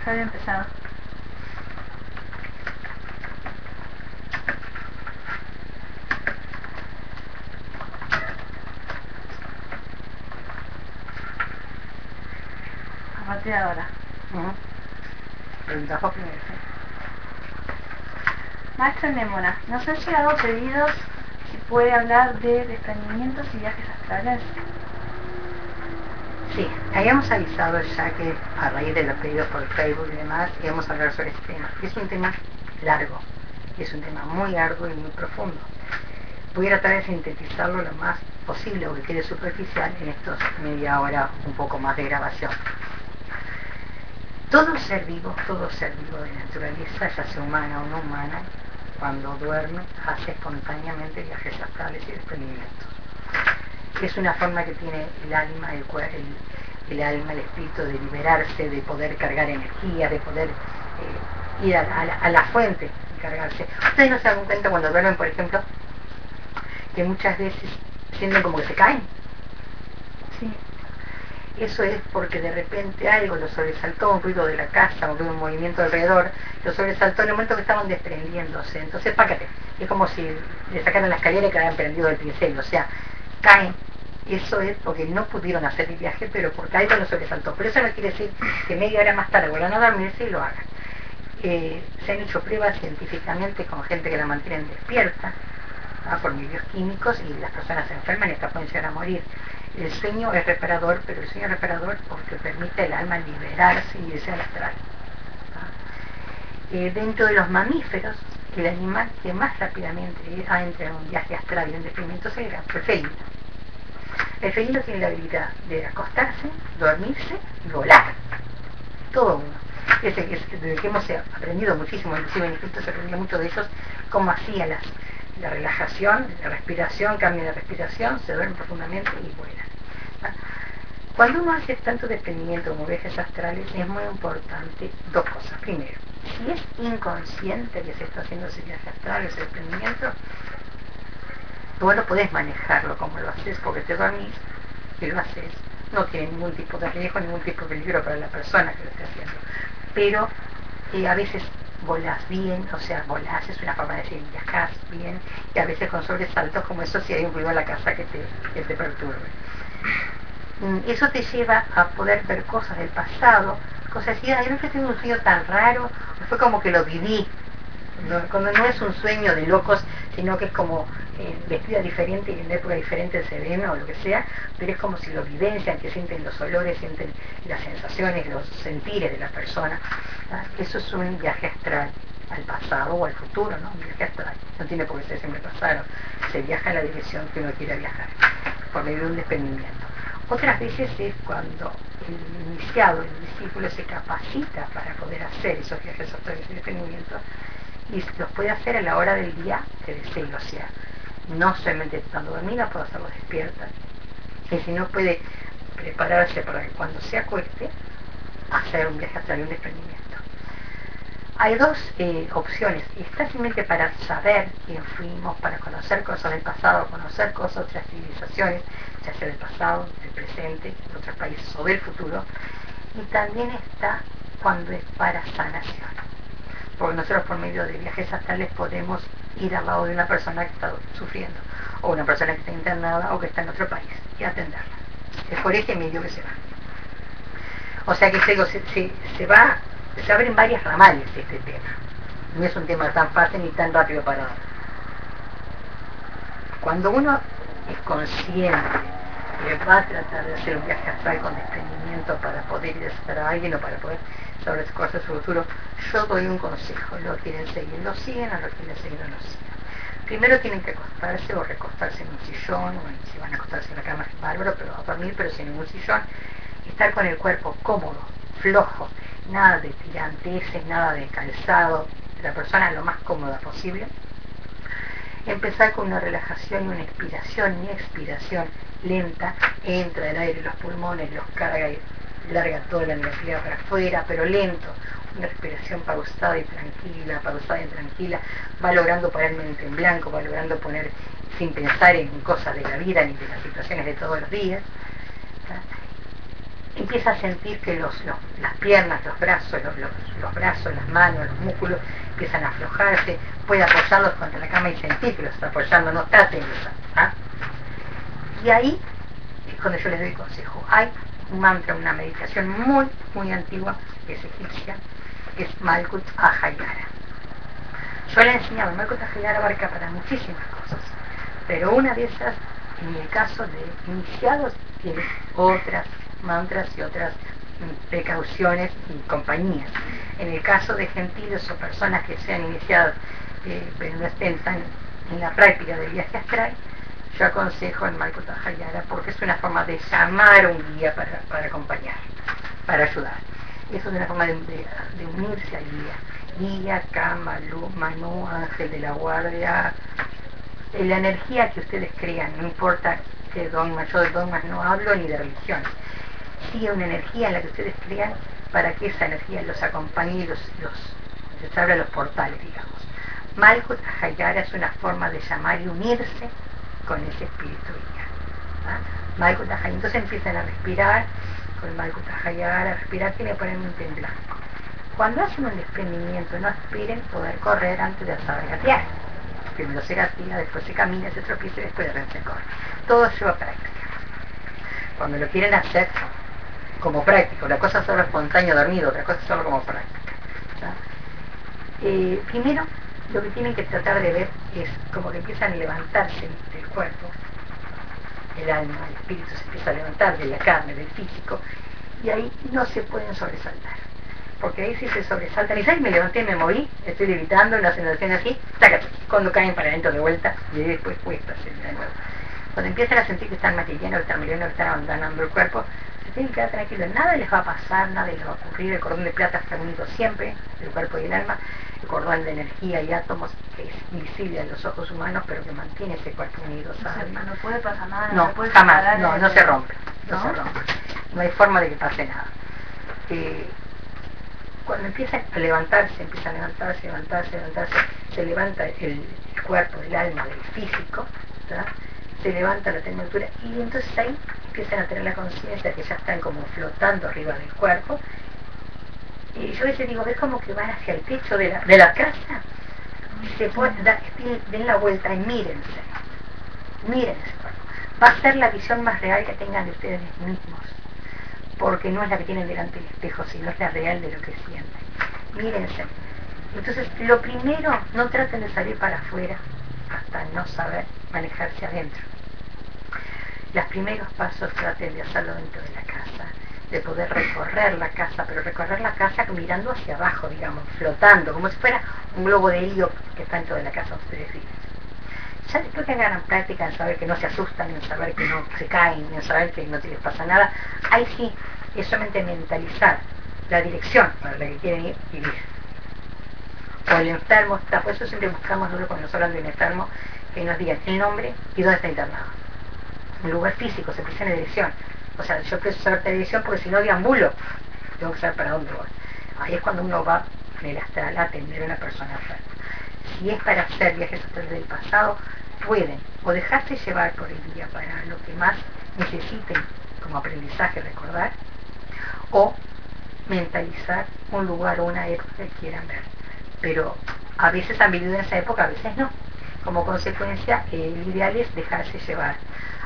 Ya había empezado. A partir de ahora. Pregunta primero, ¿sí? Maestra Némona, nos han llegado pedidos si puede hablar de desprendimientos y viajes astrales. Sí, habíamos avisado ya que a raíz de los pedidos por Facebook y demás íbamos a hablar sobre este tema. Es un tema largo, es un tema muy arduo y muy profundo. Voy a tratar de sintetizarlo lo más posible o que quede superficial en estos media hora, un poco más de grabación. Todo ser vivo de naturaleza, ya sea humana o no humana, cuando duerme hace espontáneamente viajes astrales y desprendimientos. Es una forma que tiene el alma, el espíritu de liberarse, de poder cargar energía, de poder ir a la fuente y cargarse. Ustedes no se dan cuenta cuando duermen, por ejemplo, que muchas veces sienten como que se caen. Sí. Eso es porque de repente algo los sobresaltó, un ruido de la casa, un movimiento alrededor, los sobresaltó en el momento que estaban desprendiéndose. Entonces, pácate, es como si le sacaran la escalera y quedaran prendido el pincel, o sea, caen. Eso es porque no pudieron hacer el viaje, pero porque algo los sobresaltó. Pero eso no quiere decir que media hora más tarde vuelvan a dormirse y lo hagan. Se han hecho pruebas científicamente con gente que la mantienen despierta, por medios químicos, y las personas se enferman y hasta pueden llegar a morir. El sueño es reparador, pero el sueño es reparador porque permite al alma liberarse y irse al astral. Dentro de los mamíferos, el animal que más rápidamente entra en un viaje astral y en desprendimiento es el felino. El felino tiene la habilidad de acostarse, dormirse y volar. Todo uno. Desde que hemos aprendido muchísimo, inclusive en Egipto se aprendía mucho de ellos, cómo hacía la relajación, la respiración, cambio de respiración, se duermen profundamente y vuelan. Cuando uno hace tanto desprendimiento como viajes astrales, es muy importante dos cosas. Primero, si es inconsciente que se está haciendo ese viaje astral, ese desprendimiento, tú no podés manejarlo como lo haces porque te dormís y lo haces. No tiene ningún tipo de riesgo, ningún tipo de peligro para la persona que lo esté haciendo. Pero a veces volás bien, o sea, volás es una forma de decir viajás bien, y a veces con sobresaltos como eso si hay un ruido en la casa que te perturbe. Eso te lleva a poder ver cosas del pasado, cosas así. Yo nunca tuve un sueño tan raro, fue como que lo viví. Cuando no es un sueño de locos, sino que es como vestida diferente y en época diferente se ven o lo que sea, pero es como si lo vivencian, que sienten los olores, sienten las sensaciones, los sentires de la persona. Eso es un viaje astral al pasado o al futuro, ¿no? Un viaje astral. No tiene por qué ser siempre pasado. Se viaja en la dirección que uno quiera viajar, por medio de un desprendimiento. Otras veces es cuando el iniciado, el discípulo se capacita para poder hacer esos viajes astrales de desprendimiento y los puede hacer a la hora del día que desee, o sea, no solamente estando dormida, puede hacerlo despierta, y si no puede prepararse para que cuando se acueste, hacer un viaje astral y un desprendimiento. Hay dos opciones, y está simplemente para saber quién fuimos, para conocer cosas del pasado, conocer cosas de otras civilizaciones, ya sea del pasado, del presente, de otros países o del futuro, y también está cuando es para sanación. Porque nosotros por medio de viajes astrales podemos ir al lado de una persona que está sufriendo, o una persona que está internada o que está en otro país, y atenderla. Es por este medio que se va. O sea que se abren varias ramales de este tema. No es un tema tan fácil ni tan rápido para dar. Cuando uno es consciente que va a tratar de hacer un viaje astral con desprendimiento para poder ir a estar a alguien o para poder saber las cosas de su futuro, yo doy un consejo. Lo quieren seguir, lo siguen, o lo quieren seguir, no lo siguen. Primero tienen que acostarse o recostarse en un sillón, o si van a acostarse en la cama es bárbaro, pero a dormir, pero sin ningún sillón. Estar con el cuerpo cómodo, flojo, nada de tiranteses, nada de calzado, la persona lo más cómoda posible. Empezar con una relajación y una inspiración y expiración lenta, entra el aire en los pulmones, los carga y larga toda la energía para afuera, pero lento, una respiración pausada y tranquila, va logrando poner mente en blanco, va logrando poner sin pensar en cosas de la vida ni de las situaciones de todos los días. empieza a sentir que las piernas, los brazos, las manos, los músculos empiezan a aflojarse, puede apoyarlos contra la cama y sentir que los está apoyando, no está teniendo. ¿Ah? Y ahí es cuando yo les doy consejo. Hay un mantra, una meditación muy, muy antigua, que es egipcia, que es Malkut Ahayara. Yo le he enseñado, Malkut Ahayara abarca para muchísimas cosas, pero una de esas, en el caso de iniciados, tiene otras mantras y otras precauciones y compañías. En el caso de gentiles o personas que sean iniciados pero no estén tan en la práctica del viaje astral, yo aconsejo el Malkut Ahayara porque es una forma de llamar a un guía para acompañar, para ayudar. Eso es una forma de unirse al guía, Kama, Manu, ángel de la guardia, la energía que ustedes crean, no importa qué dogma, yo de dogmas no hablo ni de religiones, sí una energía en la que ustedes crean para que esa energía los acompañe y les abra los portales, digamos. Malkut Ahayara es una forma de llamar y unirse con ese espíritu guía. ¿Ah? Malkut Ahayara, entonces empiezan a respirar con Malkut Ahayara, respirar tiene que poner mente en blanco. Cuando hacen un desprendimiento, no aspiren poder correr antes de saber gatear. Primero se gatea, después se camina, se tropieza y después se corre. Todo lleva práctica. Cuando lo quieren hacer como práctico, la cosa es solo espontáneo dormido, otra cosa es solo como práctica. Primero, lo que tienen que tratar de ver es como que empiezan a levantarse del cuerpo, el alma, el espíritu se empieza a levantar de la carne, del físico, y ahí no se pueden sobresaltar. Porque ahí si se sobresaltan y dicen, me levanté, me moví, estoy levitando, no hacen así, tácate, cuando caen para adentro de vuelta y después puestas de nuevo. Cuando empiezan a sentir que están maquillando, que están muriendo, que están abandonando el cuerpo, se tienen que quedar tranquilos, nada les va a pasar, nada les va a ocurrir. El cordón de plata está unido siempre, el cuerpo y el alma, el cordón de energía y átomos que es invisible a los ojos humanos, pero que mantiene ese cuerpo unido a alma. No puede pasar nada, no se puede jamás, separar no se rompe, ¿no? no se rompe, no hay forma de que pase nada. Cuando empiezan a levantarse, se levanta el cuerpo, el alma, el físico, ¿verdad? Se levanta la temperatura y entonces ahí empiezan a tener la conciencia que ya están como flotando arriba del cuerpo. Y yo a veces digo, ves como que van hacia el techo de la casa y se den la vuelta y miren ese cuerpo. Va a ser la visión más real que tengan de ustedes mismos, porque no es la que tienen delante del espejo, sino es la real de lo que sienten. Mírense. Entonces, lo primero, no traten de salir para afuera hasta no saber manejarse adentro. Los primeros pasos traten de hacerlo dentro de la casa, de poder recorrer la casa, pero recorrer la casa mirando hacia abajo, digamos, flotando, como si fuera un globo de helio que está dentro de la casa donde ustedes viven. Ya después que hagan práctica en saber que no se asustan, en saber que no se caen, en saber que no les pasa nada, ahí sí es solamente mentalizar la dirección para la que quieren ir y ir. O el enfermo está, por eso siempre buscamos nosotros cuando nos hablan de un enfermo que nos digan el nombre y dónde está internado. Un lugar físico, se precisa en dirección. O sea, yo preciso saber la dirección porque si no deambulo, tengo que saber para dónde voy. Ahí es cuando uno va en el astral a atender a una persona enferma. Si es para hacer viajes astrales del pasado, pueden o dejarse llevar por el día para lo que más necesiten como aprendizaje recordar, o mentalizar un lugar o una época que quieran ver. Pero a veces han vivido en esa época, a veces no. Como consecuencia, el ideal es dejarse llevar,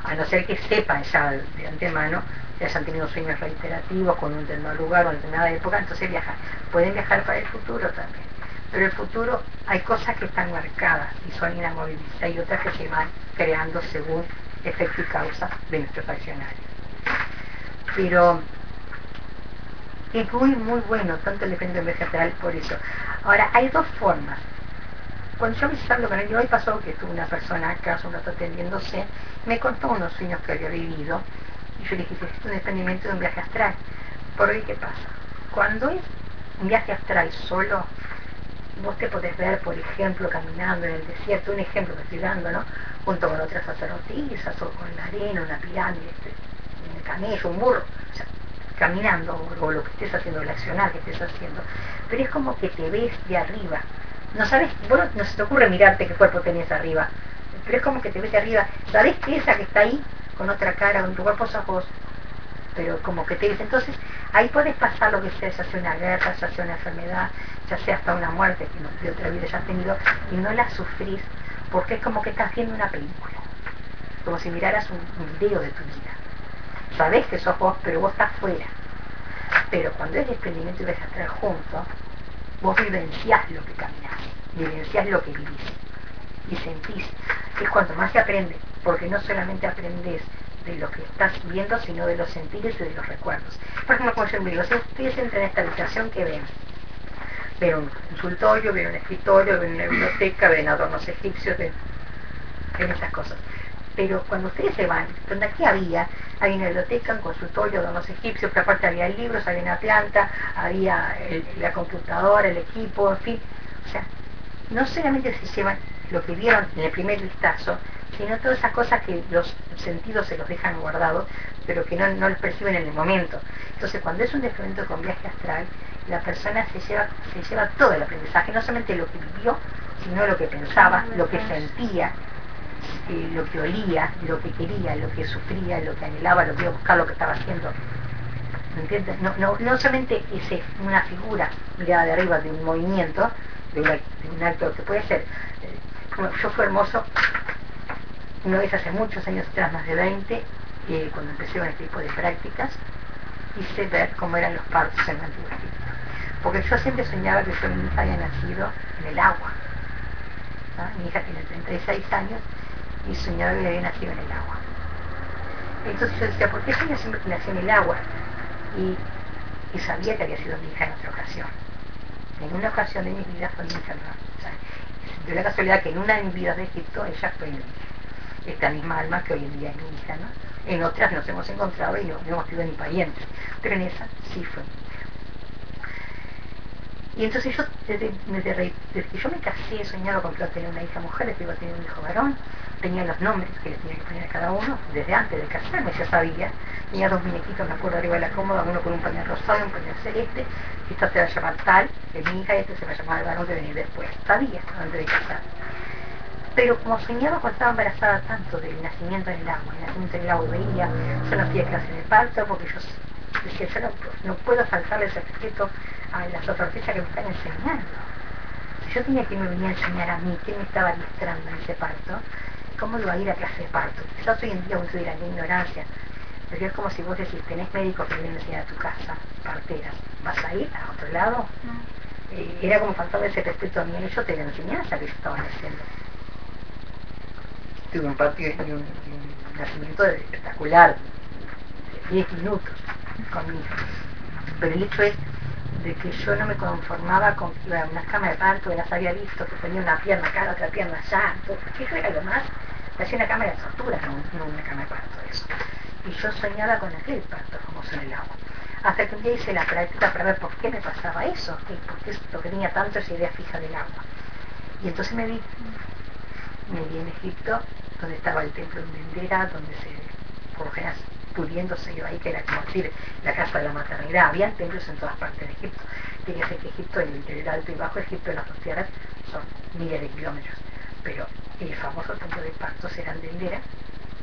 a no ser que sepan ya de antemano que hayan tenido sueños reiterativos con un determinado lugar o en determinada época, entonces viajan. Pueden viajar para el futuro también, pero el futuro hay cosas que están marcadas y son inamovibles, hay otras que se van creando según efecto y causa de nuestros accionarios. Pero es muy bueno, tanto el efecto vegetal por eso. Ahora, hay dos formas. Cuando yo me hablo con él, hoy pasó que tuve una persona acá, hace un rato atendiéndose, me contó unos sueños que había vivido, y yo le dije, es un desprendimiento de un viaje astral. Por hoy, ¿qué pasa? Cuando es un viaje astral solo, vos te podés ver, por ejemplo, caminando en el desierto, un ejemplo que estoy dando, ¿no? Junto con otras sacerdotisas, o con la arena, una pirámide, un camello, un burro, o sea, caminando, o lo que estés haciendo, el accionar que estés haciendo, pero es como que te ves de arriba. No sabes, bueno, no se te ocurre mirarte qué cuerpo tenés arriba, pero es como que te ves de arriba. ¿Sabés que esa que está ahí, con otra cara, con tu cuerpo sos vos? pero como que te dice, entonces ahí puedes pasar lo que sea, ya sea una guerra, ya sea una enfermedad, ya sea hasta una muerte que de otra vida ya has tenido, y no la sufrís, porque es como que estás viendo una película, como si miraras un video de tu vida. Sabés que sos vos, pero vos estás fuera. Pero cuando es desprendimiento y ves a estar juntos, vos vivenciás lo que caminás, vivenciás lo que vivís y sentís. Es cuanto más se aprende, porque no solamente aprendes de lo que estás viendo, sino de los sentidos y de los recuerdos. Por ejemplo, como yo me digo, si ustedes entran en esta habitación, ¿qué ven? Ven un consultorio, ven un escritorio, ven una biblioteca, ven adornos egipcios, ven estas cosas. Pero cuando ustedes se van, donde aquí había una biblioteca, un consultorio, adornos egipcios, pero aparte había libros, había una planta, había la computadora, el equipo, en fin. O sea, no solamente se llevan lo que vieron en el primer vistazo, sino todas esas cosas que los sentidos se los dejan guardados, pero que no los perciben en el momento. Entonces, cuando es un descubrimiento con viaje astral, la persona se lleva todo el aprendizaje, no solamente lo que vivió, sino lo que pensaba, lo que sentía, lo que olía, lo que quería, lo que sufría, lo que anhelaba, lo que iba a buscar, lo que estaba haciendo. ¿Me entiendes? No solamente es una figura mirada de arriba de un movimiento, de un acto que puede ser. Yo fue hermoso, una vez hace muchos años atrás, más de 20, cuando empecé con este tipo de prácticas, hice ver cómo eran los partos en el Antiguo Egipto. Porque yo siempre soñaba que mi hija había nacido en el agua. ¿No? Mi hija tiene 36 años y soñaba que había nacido en el agua. Entonces yo decía, ¿por qué soñaba siempre que nació en el agua? Y sabía que había sido mi hija en otra ocasión. En una ocasión de mi vida fue mi hija, ¿no? O sea, de la casualidad que en una de mis vidas de Egipto ella fue mi hija. Esta misma alma que hoy en día es mi hija, ¿no? En otras nos hemos encontrado y no hemos sido ni parientes, pero en esa sí fue mi hija. Y entonces yo, desde que yo me casé, soñaba con que iba a tener una hija mujer, después iba a tener un hijo varón, tenía los nombres que les tenía que poner a cada uno, desde antes de casarme ya sabía, tenía 2 muñequitos, me acuerdo, arriba de la cómoda, uno con un pañal rosado y un pañal celeste, esta se va a llamar tal, que es mi hija, y este se va a llamar el varón que venía después, sabía, antes de casar. Pero como soñaba cuando estaba embarazada tanto del nacimiento en el agua, veía, yo no hacía clase de parto porque yo decía, yo no puedo faltarle ese respeto a las sacerdotisas que me están enseñando. Si yo tenía que me venía a enseñar a mí, quién me estaba adiestrando en ese parto, ¿cómo iba a ir a clase de parto? Quizás hoy en día uno dirá la ignorancia, pero es como si vos decís, tenés médicos que vienen a enseñar a tu casa, parteras, ¿vas a ir a otro lado? Era como faltarle ese respeto a mí, ellos te la enseñanza que ellos estaban haciendo. Tuve un parto y un nacimiento espectacular, de 10 minutos con mi hija. Pero el hecho es de que yo no me conformaba con que iba a una cama de parto, las había visto, que ponía una pierna acá, otra pierna allá, porque eso era lo más, hacía una cama de tortura, no una cama de parto, eso. Y yo soñaba con aquel parto famoso en el agua. Hasta que un día hice la práctica para ver por qué me pasaba eso, porque es lo que tenía tanto esa idea fija del agua. Y entonces me vi en Egipto, donde estaba el templo de Dendera, donde por lo general pudiéndose iba ahí, que era como decir la casa de la maternidad. Había templos en todas partes de Egipto. Tiene que ser que Egipto, el interior alto y bajo Egipto, en las dos tierras, son miles de kilómetros. Pero el famoso templo de partos era en Dendera,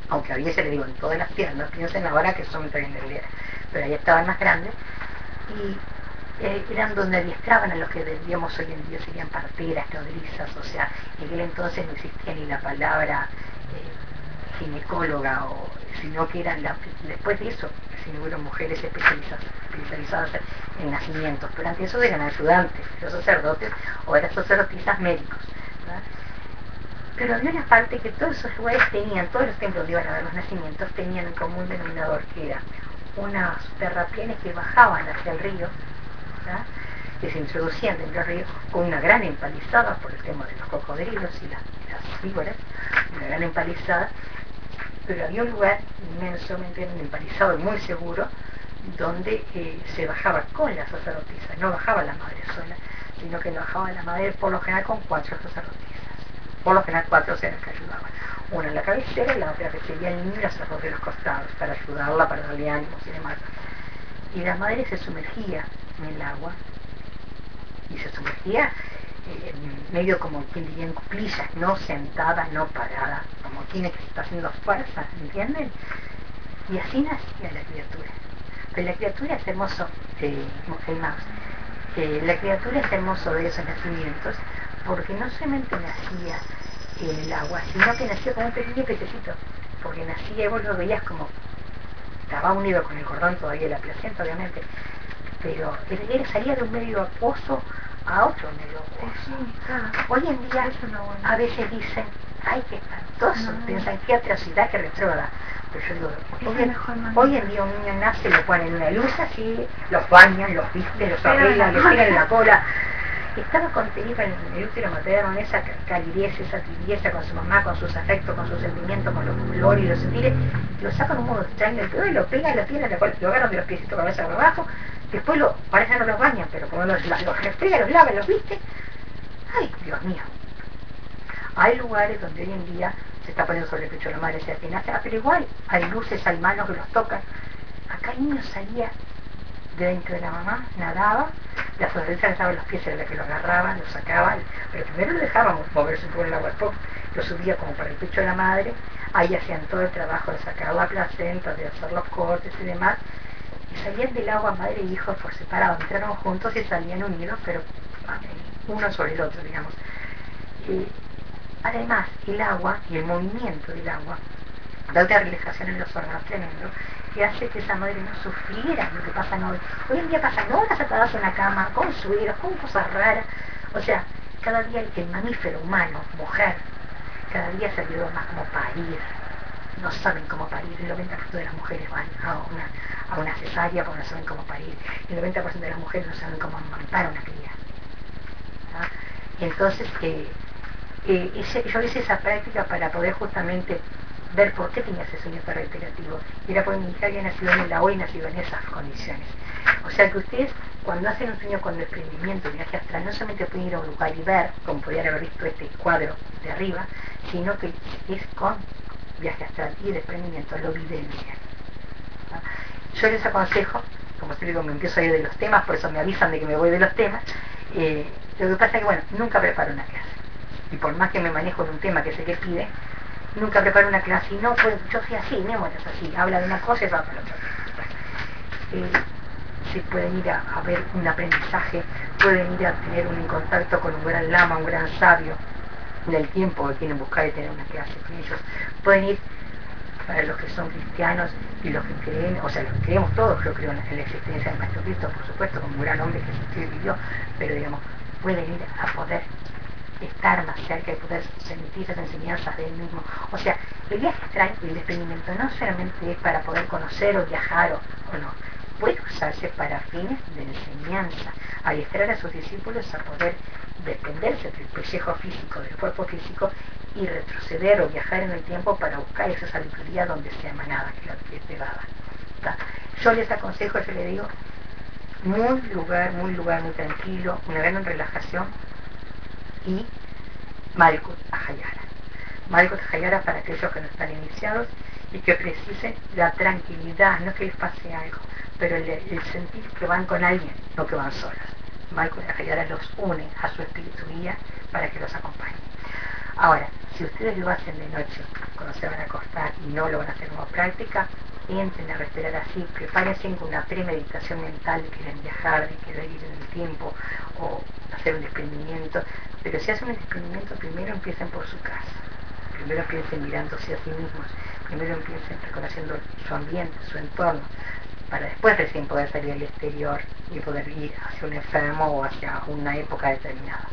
aunque había, se le digo, en todas las tierras, no piensen ahora que solamente en Dendera, pero ahí estaban más grandes, y eran donde adiestraban a los que diríamos hoy en día serían parteras, nodrizas. O sea, en aquel entonces no existía ni la palabra ginecóloga, sino que eran después de eso, si no hubo mujeres especializadas en nacimientos, pero antes eso eran ayudantes, los sacerdotes o eran sacerdotisas médicos, ¿verdad? Pero había una parte que todos esos lugares tenían, todos los templos donde iban a ver los nacimientos tenían un común denominador, que era unas terraplenes que bajaban hacia el río, ¿verdad?, que se introducían dentro del río con una gran empalizada por el tema de los cocodrilos y las víboras, una gran empalizada, pero había un lugar inmensamente empalizado y muy seguro donde se bajaba con las sacerdotisas, no bajaba la madre sola, sino que bajaba la madre por lo general con 4 sacerdotisas, por lo general 4 eran las que ayudaban, una en la cabecera y la otra que seguía el niño y la sacerdote de los costados para ayudarla, para darle ánimos y demás. Y la madre se sumergía en el agua y se sumergía medio como quien diría en cuclillas, no sentada, no parada, como quien que está haciendo fuerza, ¿entienden? Y así nacía la criatura. Pero la criatura es hermoso, el mouse. La criatura es hermoso de esos nacimientos, porque no solamente nacía en el agua, sino que nacía como un pequeño pececito, porque nacía y vos lo veías como, estaba unido con el cordón todavía de la placenta, obviamente, pero él salía de un medio acuoso a otro medio acuoso. Sí, claro. Hoy en día a veces dicen, ay, qué espantoso, piensan qué atrocidad, qué retrógrada. Pero yo digo, hoy en día un niño nace, le ponen una luz así, los bañan, los visten, los arreglan, le tiran la cola. Estaba contenido en el útero materno, en esa calidez, esa tibieza con su mamá, con sus afectos, con sus sentimientos, con los colores y los sentires, lo sacan de un modo extraño, el pedo y lo pegan, lo tiran, lo agarran de los piecitos con la cabeza para abajo, después ahora ya no los bañan, pero como los refriega, los lava, los viste. Ay, Dios mío. Hay lugares donde hoy en día se está poniendo sobre el pecho de la madre, se nace, pero igual hay luces, hay manos que los tocan. Acá el niño salía de dentro de la mamá, nadaba, la sonrisa que estaba en los pies era la que lo agarraban, lo sacaban, pero primero lo dejábamos moverse un poco en el agua, después lo subía como para el pecho de la madre, ahí hacían todo el trabajo de sacar la placenta, de hacer los cortes y demás, y salían del agua madre e hijo por separado, entraron juntos y salían unidos, pero uno sobre el otro, digamos. Además, el agua y el movimiento del agua da una relajación en los órganos tremendo que hace que esa madre no sufriera lo que pasa hoy. Hoy en día pasan horas atadas en la cama, con sueros, con cosas raras. O sea, cada día el mamífero humano, mujer, cada día se olvidó más como parir. No saben cómo parir. El 90% de las mujeres van a una cesárea porque no saben cómo parir. El 90% de las mujeres no saben cómo amamantar a una cría. ¿No? Entonces, yo hice esa práctica para poder justamente ver por qué tenía ese sueño reiterativo. Y era porque mi hija había nacido en la hoy nacido en esas condiciones. O sea que ustedes, cuando hacen un sueño con desprendimiento, viaje astral, no solamente pueden ir a un lugar y ver, como podrían haber visto este cuadro de arriba, sino que es con viaje astral y desprendimiento, lo vivencian. ¿No? Yo les aconsejo, como siempre digo, me empiezo a ir de los temas, por eso me avisan de que me voy de los temas. Lo que pasa es que, bueno, nunca preparo una clase. Y por más que me manejo en un tema que sé que pide, nunca preparo una clase y no, pues yo soy así, mi amor es así, habla de una cosa y va para otra. Se pueden ir a ver un aprendizaje, pueden ir a tener un contacto con un gran lama, un gran sabio, en el tiempo que quieren buscar y tener una clase con ellos. Pueden ir, para los que son cristianos y los que creen, o sea, los que creemos todos, yo creo en la existencia del Maestro Cristo, por supuesto, como un gran hombre que existió y vivió, pero digamos, pueden ir a poder estar más cerca y poder sentir esas enseñanzas de él mismo. O sea, el viaje astral y el desprendimiento no solamente es para poder conocer o viajar o no, puede usarse para fines de enseñanza, adiestrar a sus discípulos a poder desprenderse del pellejo físico, del cuerpo físico y retroceder o viajar en el tiempo para buscar esa sabiduría donde sea emanada, que es la que es dada. Yo les aconsejo, yo les digo, muy lugar muy tranquilo, una gran relajación, y Malkut Ahayara. Malkut Ahayara para aquellos que no están iniciados y que precisen la tranquilidad, no que les pase algo, pero el sentir que van con alguien, no que van solos. Malkut Ahayara los une a su espíritu guía para que los acompañe. Ahora, si ustedes lo hacen de noche, cuando se van a acostar y no lo van a hacer como práctica, entren a respirar así, prepárense con una premeditación mental de querer viajar, de querer ir en el tiempo o hacer un desprendimiento. Pero si hacen un desprendimiento, primero empiecen por su casa, primero empiecen mirándose a sí mismos, primero empiecen reconociendo su ambiente, su entorno, para después recién poder salir al exterior y poder ir hacia un enfermo o hacia una época determinada.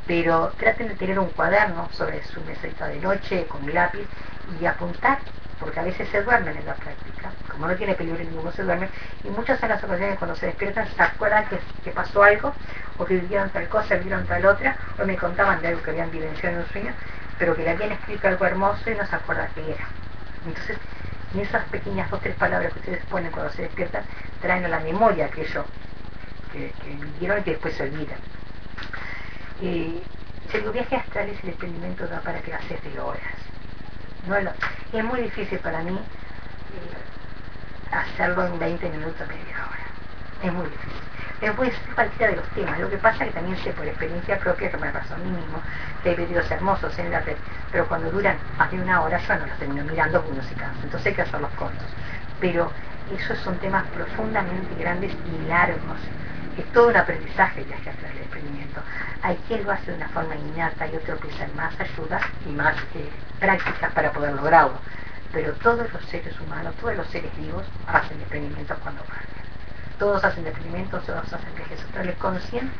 Pero traten de tener un cuaderno sobre su mesita de noche con un lápiz y apuntar, porque a veces se duermen en la práctica, como no tiene peligro ninguno se duermen, y muchas son las ocasiones cuando se despiertan se acuerdan que pasó algo, o que vivieron tal cosa, vivieron tal otra, o me contaban de algo que habían vivenciado en un sueño, pero que le habían escrito algo hermoso y no se acuerda qué era. Entonces, en esas pequeñas 2 o 3 palabras que ustedes ponen cuando se despiertan, traen a la memoria aquello que vivieron y que después se olvidan. Si el viaje astral y el desprendimiento da para que haces de horas. Es muy difícil para mí hacerlo en 20 minutos, media hora. Es muy difícil. Pero puede ser cualquiera de los temas. Lo que pasa es que también sé por experiencia propia, que me pasó a mí mismo, que hay videos hermosos en la red, pero cuando duran más de 1 hora yo no los termino mirando porque uno se cansa. Entonces hay que hacerlos cortos. Pero esos son temas profundamente grandes y largos. Es todo un aprendizaje el viaje astral, el desprendimiento. Hay quien lo hace de una forma innata y otro que usa más ayuda y más prácticas para poder lograrlo. Pero todos los seres humanos, todos los seres vivos hacen desprendimiento cuando parten. Todos hacen desprendimiento, todos hacen viajes astrales, consciente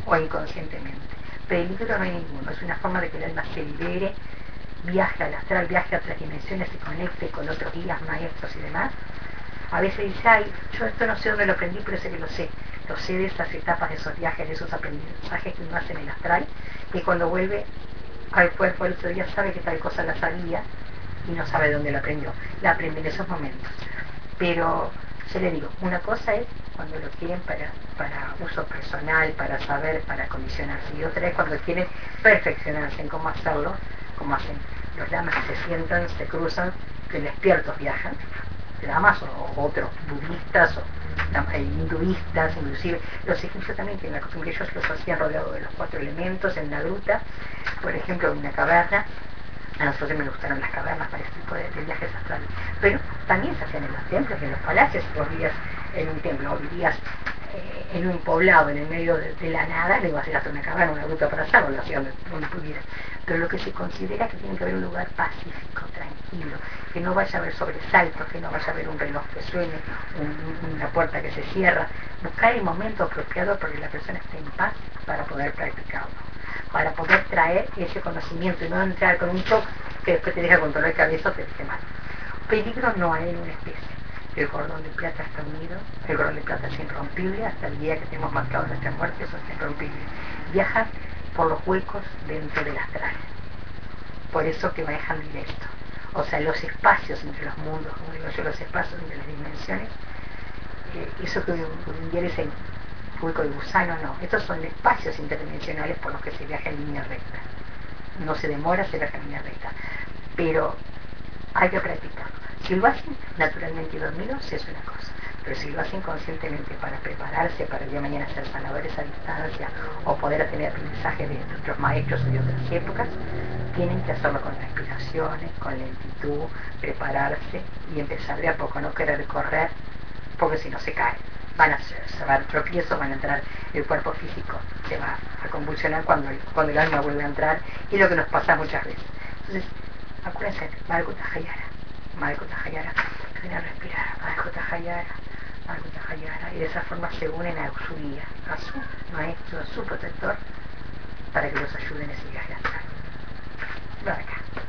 o inconscientemente. Peligro no hay ninguno, es una forma de que el alma se libere, viaje al astral, viaje a otras dimensiones, se conecte con otros guías, maestros y demás. A veces dice, ay, yo esto no sé dónde lo aprendí, pero sé que lo sé. Lo sé de esas etapas, de esos viajes, de esos aprendizajes que uno hace en el astral, y cuando vuelve al cuerpo el otro día sabe que tal cosa la sabía y no sabe dónde lo aprendió. La aprende en esos momentos. Pero, yo le digo, una cosa es cuando lo quieren para uso personal, para saber, para condicionarse, y otra es cuando quieren perfeccionarse en cómo hacerlo, como hacen los lamas que se sientan, se cruzan, que despiertos viajan, lamas o otros budistas o hinduistas, inclusive los egipcios también tienen la costumbre, ellos los hacían rodeados de los 4 elementos en la gruta, por ejemplo en una caverna. A nosotros me gustaron las cavernas para este tipo de viajes astrales, pero también se hacían en los templos, en los palacios. Si vos vivías en un templo o vivías en un poblado en el medio de la nada, le ibas a ir hasta una caverna, una gruta para hacerlo, lo hacías donde pudieras. Pero lo que se considera es que tiene que haber un lugar pacífico, tranquilo, que no vaya a haber sobresaltos, que no vaya a haber un reloj que suene, una puerta que se cierra. Buscar el momento apropiado para que la persona esté en paz para poder practicarlo, para poder traer ese conocimiento y no entrar con un shock que después te deja con dolor de cabeza o te deje mal. Peligro no hay en una especie. El cordón de plata está unido, el cordón de plata es irrompible, hasta el día que tenemos marcado nuestra muerte, eso es irrompible. Viaja por los huecos dentro del astral. Por eso que manejan directo. O sea, los espacios entre los mundos, como digo yo, los espacios entre las dimensiones, eso que es el hueco de gusano, no. Estos son espacios interdimensionales por los que se viaja en línea recta. No se demora, se viaja en línea recta. Pero hay que practicarlo. Si lo hacen naturalmente y dormidos, es una cosa. Pero si lo hacen conscientemente para prepararse para el día de mañana ser sanadores a distancia o poder tener aprendizaje de otros maestros o de otras épocas, tienen que hacerlo con respiraciones, con lentitud, prepararse y empezar de a poco, no querer correr, porque si no se caen. Se va a dar tropiezo, van a entrar, el cuerpo físico se va a convulsionar cuando el alma vuelve a entrar, y lo que nos pasa muchas veces. Entonces, acuérdense, Malkuta Hayara, viene a respirar, Malkuta Hayara, y de esa forma se unen a su guía, a su maestro, a su protector, para que los ayuden en ese viaje astral. Ven acá.